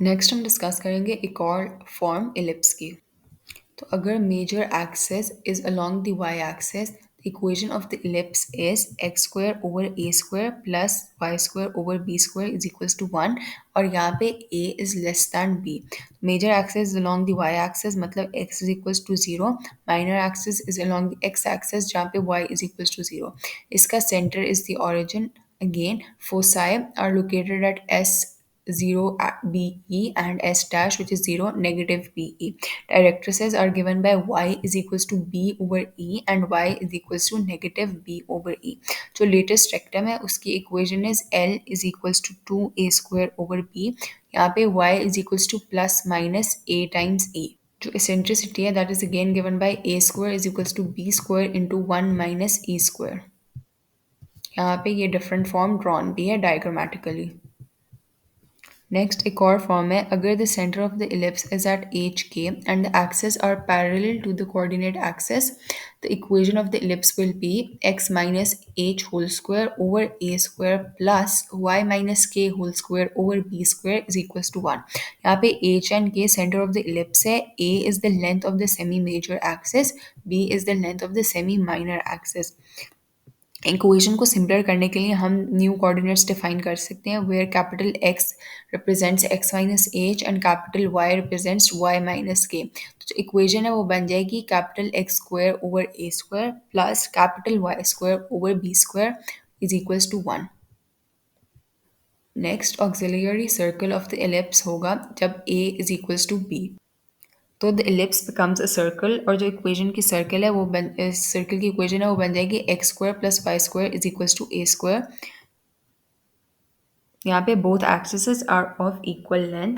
Next हम discuss करेंगे एक और फॉर्म इलिप्स की। तो अगर major axis is along the y axis, the equation of the ellipse is x square over a square plus y square over b square is equals to 1 और यहाँ पे a is less than b. Major axis is along the y axis मतलब x is equals to 0. Minor axis is along the x axis जहाँ पे y is equals to 0. इसका center is the origin. Again, foci are located at s 0 BE and S dash which is 0 negative BE. Directrices are given by y is equals to b over e and y is equals to negative b over e. जो latest rectum है उसकी equation is L is equals to 2a square over b. यहाँ पे y is equals to plus minus a times e. जो eccentricity है that is again given by a square is equals to b square into 1 minus e square. यहाँ पे ये different form drawn भी है diagrammatically. Next, एक और form है अगर the center of the ellipse is at hk and the axes are parallel to the coordinate axis, the equation of the ellipse will be x minus h whole square over a square plus y minus k whole square over b square is equals to 1. यहाँ पे h and k center of the ellipse है, a is the length of the semi-major axis, b is the length of the semi-minor axis. Equation को simpler करने के लिए हम new coordinates define कर सकते हैं where capital x represents x minus h and capital y represents y minus k. तो जो इक्वेशन है वो बन जाएगी capital x square over a square plus capital y square over b square is equals to 1। Next auxiliary circle of the ellipse होगा जब a is equals to b, तो the ellipse becomes a circle और जो equation की circle है वो circle की equation है वो बन जाएगी x square plus y square is equals to a square. यहाँ पे both axes are of equal length